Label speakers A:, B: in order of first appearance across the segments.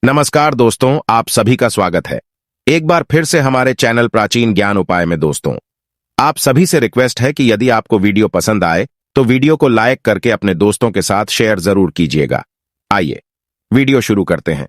A: नमस्कार दोस्तों, आप सभी का स्वागत है एक बार फिर से हमारे चैनल प्राचीन ज्ञान उपाय में। दोस्तों, आप सभी से रिक्वेस्ट है कि यदि आपको वीडियो पसंद आए तो वीडियो को लाइक करके अपने दोस्तों के साथ शेयर जरूर कीजिएगा। आइए वीडियो शुरू करते हैं।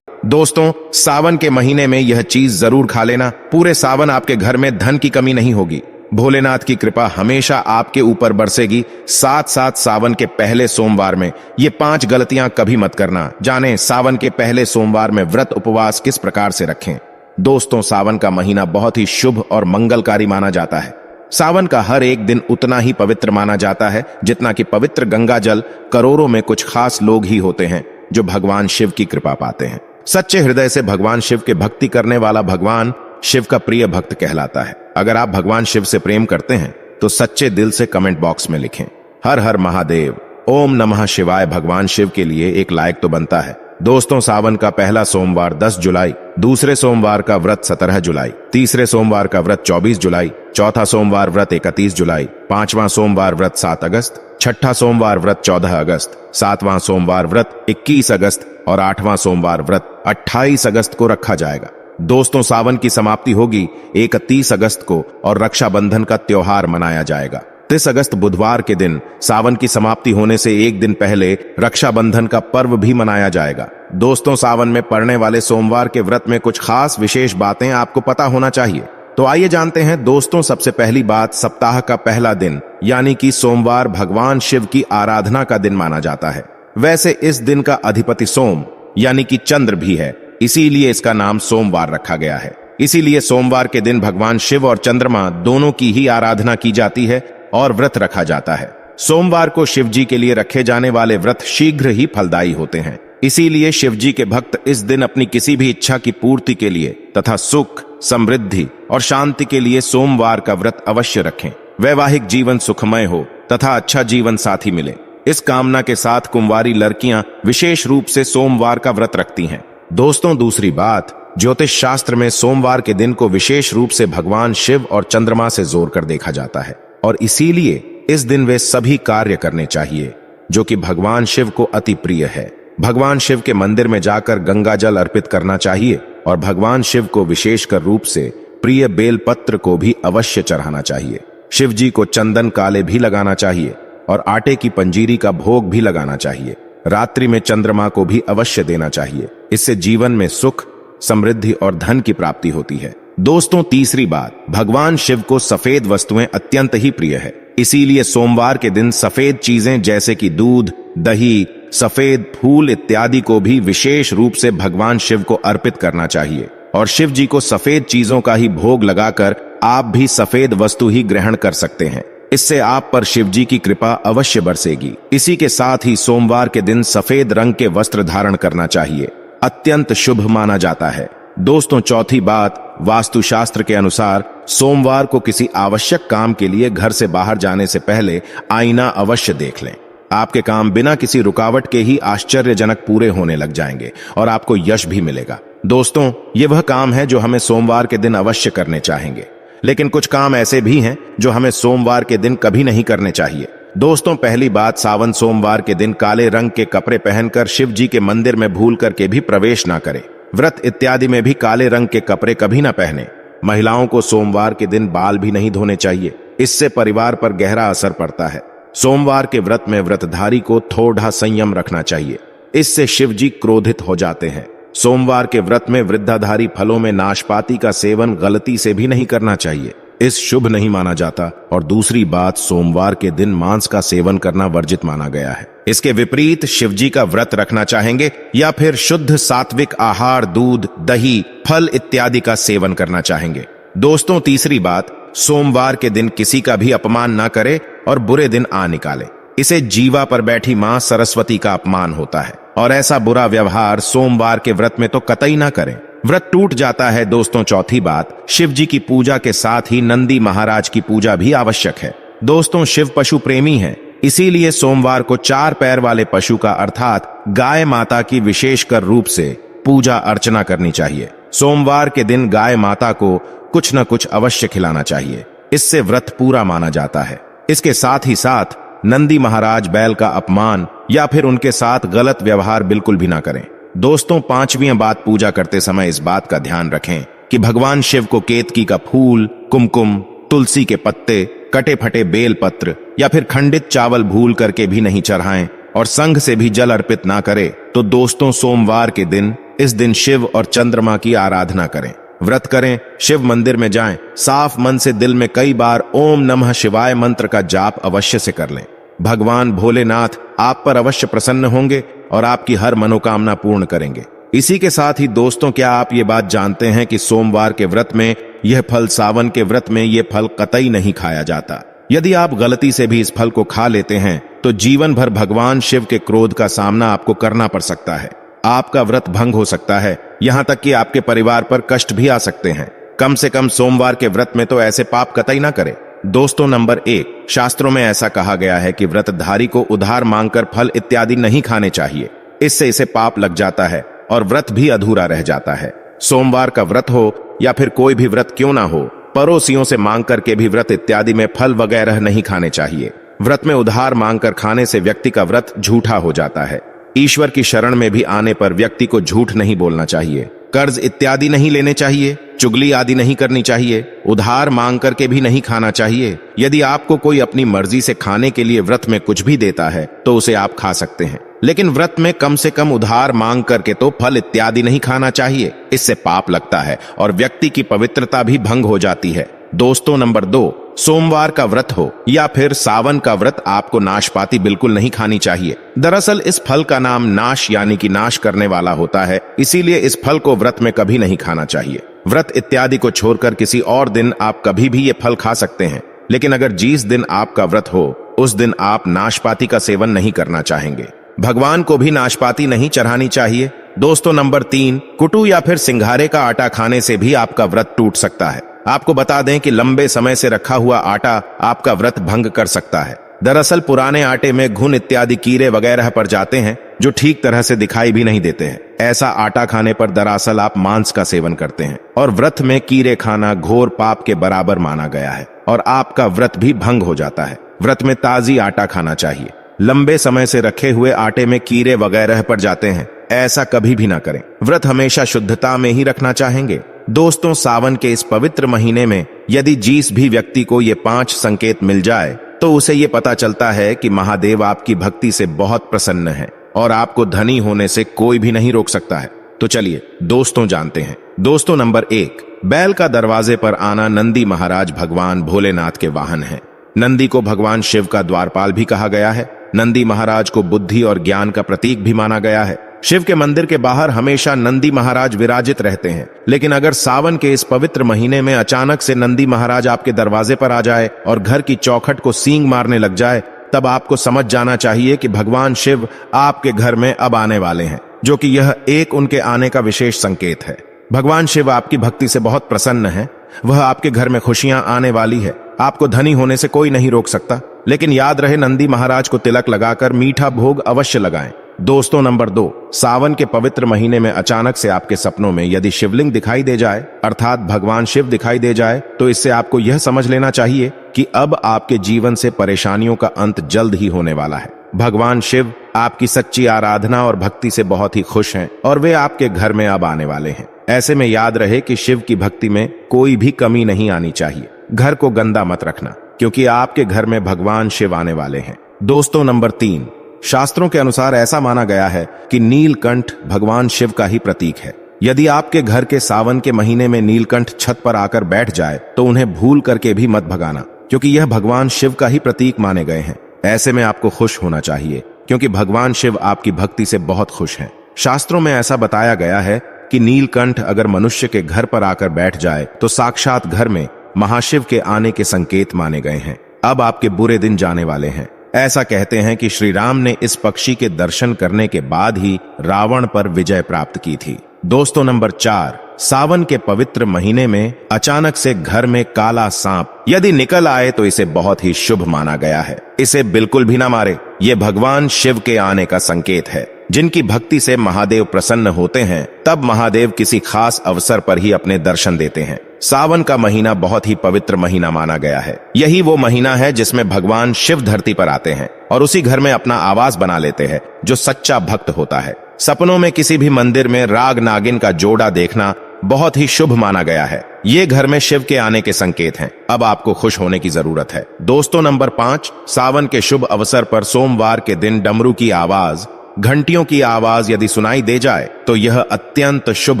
A: दोस्तों, सावन के महीने में यह चीज जरूर खा लेना। पूरे सावन आपके घर में धन की कमी नहीं होगी। भोलेनाथ की कृपा हमेशा आपके ऊपर बरसेगी। साथ साथ सावन के पहले सोमवार में ये 5 गलतियां कभी मत करना। जानें सावन के पहले सोमवार में व्रत उपवास किस प्रकार से रखें। दोस्तों, सावन का महीना बहुत ही शुभ और मंगलकारी माना जाता है। सावन का हर एक दिन उतना ही पवित्र माना जाता है जितना कि पवित्र गंगा जल। करोड़ों में कुछ खास लोग ही होते हैं जो भगवान शिव की कृपा पाते हैं। सच्चे हृदय से भगवान शिव के भक्ति करने वाला भगवान शिव का प्रिय भक्त कहलाता है। अगर आप भगवान शिव से प्रेम करते हैं तो सच्चे दिल से कमेंट बॉक्स में लिखें हर हर महादेव, ओम नमः शिवाय। भगवान शिव के लिए एक लाइक तो बनता है। दोस्तों, सावन का पहला सोमवार 10 जुलाई, दूसरे सोमवार का व्रत 17 जुलाई, तीसरे सोमवार का व्रत 24 जुलाई, चौथा सोमवार व्रत 31 जुलाई, पांचवां सोमवार व्रत 7 अगस्त, छठा सोमवार व्रत 14 अगस्त, सातवां सोमवार व्रत 21 अगस्त और आठवां सोमवार व्रत 28 अगस्त को रखा जाएगा। दोस्तों, सावन की समाप्ति होगी 31 अगस्त को और रक्षाबंधन का त्योहार मनाया जाएगा। 30 अगस्त बुधवार के दिन सावन की समाप्ति होने से एक दिन पहले रक्षाबंधन का पर्व भी मनाया जाएगा। दोस्तों, सावन में पड़ने वाले सोमवार के व्रत में कुछ खास विशेष बातें आपको पता होना चाहिए। तो आइए जानते हैं। दोस्तों, सबसे पहली बात, सप्ताह का पहला दिन यानी कि सोमवार भगवान शिव की आराधना का दिन माना जाता है। वैसे इस दिन का अधिपति सोम यानी कि चंद्र भी है, इसीलिए इसका नाम सोमवार रखा गया है। इसीलिए सोमवार के दिन भगवान शिव और चंद्रमा दोनों की ही आराधना की जाती है और व्रत रखा जाता है। सोमवार को शिव जी के लिए रखे जाने वाले व्रत शीघ्र ही फलदायी होते हैं। इसीलिए शिव जी के भक्त इस दिन अपनी किसी भी इच्छा की पूर्ति के लिए तथा सुख, समृद्धि और शांति के लिए सोमवार का व्रत अवश्य रखें। वैवाहिक जीवन सुखमय हो तथा अच्छा जीवन साथी मिले, इस कामना के साथ कुंवारी लड़कियां विशेष रूप से सोमवार का व्रत रखती हैं। दोस्तों, दूसरी बात, ज्योतिष शास्त्र में सोमवार के दिन को विशेष रूप से भगवान शिव और चंद्रमा से जोड़कर देखा जाता है और इसीलिए इस दिन वे सभी कार्य करने चाहिए जो कि भगवान शिव को अति प्रिय है। भगवान शिव के मंदिर में जाकर गंगा जल अर्पित करना चाहिए और भगवान शिव को विशेषकर रूप से प्रिय बेलपत्र को भी अवश्य चढ़ाना चाहिए। शिव जी को चंदन काले भी लगाना चाहिए और आटे की पंजीरी का भोग भी लगाना चाहिए। रात्रि में चंद्रमा को भी अवश्य देना चाहिए। इससे जीवन में सुख, समृद्धि और धन की प्राप्ति होती है। दोस्तों, तीसरी बात, भगवान शिव को सफेद वस्तुएं अत्यंत ही प्रिय है। इसीलिए सोमवार के दिन सफेद चीजें जैसे कि दूध, दही, सफेद फूल इत्यादि को भी विशेष रूप से भगवान शिव को अर्पित करना चाहिए और शिव जी को सफेद चीजों का ही भोग लगाकर आप भी सफेद वस्तु ही ग्रहण कर सकते हैं। इससे आप पर शिव जी की कृपा अवश्य बरसेगी। इसी के साथ ही सोमवार के दिन सफेद रंग के वस्त्र धारण करना चाहिए, अत्यंत शुभ माना जाता है। दोस्तों, चौथी बात, वास्तुशास्त्र के अनुसार सोमवार को किसी आवश्यक काम के लिए घर से बाहर जाने से पहले आईना अवश्य देख लें। आपके काम बिना किसी रुकावट के ही आश्चर्यजनक पूरे होने लग जाएंगे और आपको यश भी मिलेगा। दोस्तों, ये वह काम है जो हमें सोमवार के दिन अवश्य करने चाहेंगे, लेकिन कुछ काम ऐसे भी हैं जो हमें सोमवार के दिन कभी नहीं करने चाहिए। दोस्तों, पहली बात, सावन सोमवार के दिन काले रंग के कपड़े पहनकर शिव जी के मंदिर में भूल करके भी प्रवेश ना करें। व्रत इत्यादि में भी काले रंग के कपड़े कभी ना पहने। महिलाओं को सोमवार के दिन बाल भी नहीं धोने चाहिए, इससे परिवार पर गहरा असर पड़ता है। सोमवार के व्रत में व्रतधारी को थोड़ा संयम रखना चाहिए, इससे शिव जी क्रोधित हो जाते हैं। सोमवार के व्रत में वृद्धाधारी फलों में नाशपाती का सेवन गलती से भी नहीं करना चाहिए, इस शुभ नहीं माना जाता। और दूसरी बात, सोमवार के दिन मांस का सेवन करना वर्जित माना गया है। इसके विपरीत शिव जी का व्रत रखना चाहेंगे या फिर शुद्ध सात्विक आहार, दूध, दही, फल इत्यादि का सेवन करना चाहेंगे। दोस्तों, तीसरी बात, सोमवार के दिन किसी का भी अपमान ना करे और बुरे दिन आ निकाले। इसे जीवा पर बैठी मां सरस्वती का अपमान होता है और ऐसा बुरा व्यवहार सोमवार के व्रत में तो कतई ना करें, व्रत टूट जाता है। दोस्तों, चौथी बात, शिव जी की पूजा के साथ ही नंदी महाराज की पूजा भी आवश्यक है। दोस्तों, शिव पशु प्रेमी है, इसीलिए सोमवार को 4 पैर वाले पशु का अर्थात गाय माता की विशेषकर रूप से पूजा अर्चना करनी चाहिए। सोमवार के दिन गाय माता को कुछ न कुछ अवश्य खिलाना चाहिए, इससे व्रत पूरा माना जाता है। इसके साथ ही साथ नंदी महाराज बैल का अपमान या फिर उनके साथ गलत व्यवहार बिल्कुल भी ना करें। दोस्तों, पांचवी बात, पूजा करते समय इस बात का ध्यान रखें कि भगवान शिव को केतकी का फूल, कुमकुम, तुलसी के पत्ते, कटे फटे बेल पत्र या फिर खंडित चावल भूल करके भी नहीं चढ़ाएं और संघ से भी जल अर्पित ना करें। तो दोस्तों, सोमवार के दिन इस दिन शिव और चंद्रमा की आराधना करें, व्रत करें, शिव मंदिर में जाएं, साफ मन से दिल में कई बार ओम नमः शिवाय मंत्र का जाप अवश्य से कर लें। भगवान भोलेनाथ आप पर अवश्य प्रसन्न होंगे और आपकी हर मनोकामना पूर्ण करेंगे। इसी के साथ ही दोस्तों, क्या आप ये बात जानते हैं कि सोमवार के व्रत में यह फल, सावन के व्रत में यह फल कतई नहीं खाया जाता। यदि आप गलती से भी इस फल को खा लेते हैं तो जीवन भर भगवान शिव के क्रोध का सामना आपको करना पड़ सकता है। आपका व्रत भंग हो सकता है, यहां तक कि आपके परिवार पर कष्ट भी आ सकते हैं। कम से कम सोमवार के व्रत में तो ऐसे पाप कतई ना करें। दोस्तों, नंबर 1, शास्त्रों में ऐसा कहा गया है कि व्रतधारी को उधार मांगकर फल इत्यादि नहीं खाने चाहिए, इससे इसे पाप लग जाता है और व्रत भी अधूरा रह जाता है। सोमवार का व्रत हो या फिर कोई भी व्रत क्यों ना हो, पड़ोसियों से मांग करके भी व्रत इत्यादि में फल वगैरह नहीं खाने चाहिए। व्रत में उधार मांगकर खाने से व्यक्ति का व्रत झूठा हो जाता है। ईश्वर की शरण में भी आने पर व्यक्ति को झूठ नहीं बोलना चाहिए, कर्ज इत्यादि नहीं लेने चाहिए, चुगली आदि नहीं करनी चाहिए, उधार मांग करके भी नहीं खाना चाहिए। यदि आपको कोई अपनी मर्जी से खाने के लिए व्रत में कुछ भी देता है तो उसे आप खा सकते हैं, लेकिन व्रत में कम से कम उधार मांग करके तो फल इत्यादि नहीं खाना चाहिए, इससे पाप लगता है और व्यक्ति की पवित्रता भी भंग हो जाती है। दोस्तों, नंबर 2, सोमवार का व्रत हो या फिर सावन का व्रत, आपको नाशपाती बिल्कुल नहीं खानी चाहिए। दरअसल इस फल का नाम नाश यानी कि नाश करने वाला होता है, इसीलिए इस फल को व्रत में कभी नहीं खाना चाहिए। व्रत इत्यादि को छोड़कर किसी और दिन आप कभी भी ये फल खा सकते हैं, लेकिन अगर जिस दिन आपका व्रत हो उस दिन आप नाशपाती का सेवन नहीं करना चाहेंगे। भगवान को भी नाशपाती नहीं चढ़ानी चाहिए। दोस्तों, नंबर 3, कुटू या फिर सिंघारे का आटा खाने से भी आपका व्रत टूट सकता है। आपको बता दें कि लंबे समय से रखा हुआ आटा आपका व्रत भंग कर सकता है। दरअसल पुराने आटे में घुन इत्यादि कीड़े वगैरह पड़ जाते हैं जो ठीक तरह से दिखाई भी नहीं देते हैं। ऐसा आटा खाने पर दरअसल आप मांस का सेवन करते हैं और व्रत में कीड़े खाना घोर पाप के बराबर माना गया है और आपका व्रत भी भंग हो जाता है। व्रत में ताजी आटा खाना चाहिए। लंबे समय से रखे हुए आटे में कीड़े वगैरह पड़ जाते हैं, ऐसा कभी भी ना करें। व्रत हमेशा शुद्धता में ही रखना चाहेंगे। दोस्तों, सावन के इस पवित्र महीने में यदि जिस भी व्यक्ति को ये 5 संकेत मिल जाए तो उसे ये पता चलता है कि महादेव आपकी भक्ति से बहुत प्रसन्न है और आपको धनी होने से कोई भी नहीं रोक सकता है। तो चलिए दोस्तों जानते हैं। दोस्तों, नंबर 1, बैल का दरवाजे पर आना। नंदी महाराज भगवान भोलेनाथ के वाहन हैं। नंदी को भगवान शिव का द्वारपाल भी कहा गया है। नंदी महाराज को बुद्धि और ज्ञान का प्रतीक भी माना गया है। शिव के मंदिर के बाहर हमेशा नंदी महाराज विराजित रहते हैं, लेकिन अगर सावन के इस पवित्र महीने में अचानक से नंदी महाराज आपके दरवाजे पर आ जाए और घर की चौखट को सींग मारने लग जाए, तब आपको समझ जाना चाहिए कि भगवान शिव आपके घर में अब आने वाले हैं, जो कि यह एक उनके आने का विशेष संकेत है। भगवान शिव आपकी भक्ति से बहुत प्रसन्न है। वह आपके घर में खुशियां आने वाली है। आपको धनी होने से कोई नहीं रोक सकता, लेकिन याद रहे नंदी महाराज को तिलक लगाकर मीठा भोग अवश्य लगाएं। दोस्तों, नंबर 2, सावन के पवित्र महीने में अचानक से आपके सपनों में यदि शिवलिंग दिखाई दे जाए, अर्थात भगवान शिव दिखाई दे जाए, तो इससे आपको यह समझ लेना चाहिए कि अब आपके जीवन से परेशानियों का अंत जल्द ही होने वाला है। भगवान शिव आपकी सच्ची आराधना और भक्ति से बहुत ही खुश हैं और वे आपके घर में अब आने वाले हैं। ऐसे में याद रहे कि शिव की भक्ति में कोई भी कमी नहीं आनी चाहिए। घर को गंदा मत रखना, क्योंकि आपके घर में भगवान शिव आने वाले हैं। दोस्तों, नंबर 3, शास्त्रों के अनुसार ऐसा माना गया है कि नीलकंठ भगवान शिव का ही प्रतीक है। यदि आपके घर के सावन के महीने में नीलकंठ छत पर आकर बैठ जाए तो उन्हें भूल करके भी मत भगाना, क्योंकि यह भगवान शिव का ही प्रतीक माने गए हैं। ऐसे में आपको खुश होना चाहिए, क्योंकि भगवान शिव आपकी भक्ति से बहुत खुश हैं। शास्त्रों में ऐसा बताया गया है कि नीलकंठ अगर मनुष्य के घर पर आकर बैठ जाए तो साक्षात घर में महाशिव के आने के संकेत माने गए हैं। अब आपके बुरे दिन जाने वाले हैं। ऐसा कहते हैं कि श्री राम ने इस पक्षी के दर्शन करने के बाद ही रावण पर विजय प्राप्त की थी। दोस्तों, नंबर 4, सावन के पवित्र महीने में अचानक से घर में काला सांप यदि निकल आए तो इसे बहुत ही शुभ माना गया है। इसे बिल्कुल भी ना मारे। ये भगवान शिव के आने का संकेत है। जिनकी भक्ति से महादेव प्रसन्न होते हैं, तब महादेव किसी खास अवसर पर ही अपने दर्शन देते हैं। सावन का महीना बहुत ही पवित्र महीना माना गया है। यही वो महीना है जिसमें भगवान शिव धरती पर आते हैं और उसी घर में अपना आवास बना लेते हैं जो सच्चा भक्त होता है। सपनों में किसी भी मंदिर में राग नागिन का जोड़ा देखना बहुत ही शुभ माना गया है। ये घर में शिव के आने के संकेत हैं। अब आपको खुश होने की जरूरत है। दोस्तों, नंबर 5, सावन के शुभ अवसर पर सोमवार के दिन डमरू की आवाज, घंटियों की आवाज यदि सुनाई दे जाए तो यह अत्यंत शुभ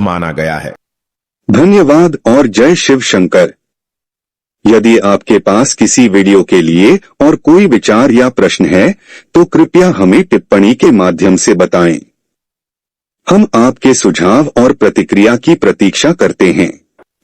A: माना गया है।
B: धन्यवाद और जय शिव शंकर। यदि आपके पास किसी वीडियो के लिए और कोई विचार या प्रश्न है तो कृपया हमें टिप्पणी के माध्यम से बताएं। हम आपके सुझाव और प्रतिक्रिया की प्रतीक्षा करते हैं।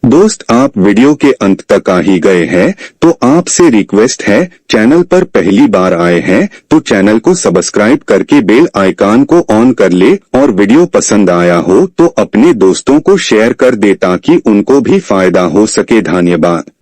B: दोस्त, आप वीडियो के अंत तक आ ही गए हैं तो आपसे रिक्वेस्ट है, चैनल पर पहली बार आए हैं तो चैनल को सब्सक्राइब करके बेल आइकन को ऑन कर ले और वीडियो पसंद आया हो तो अपने दोस्तों को शेयर कर दे ताकि उनको भी फायदा हो सके। धन्यवाद।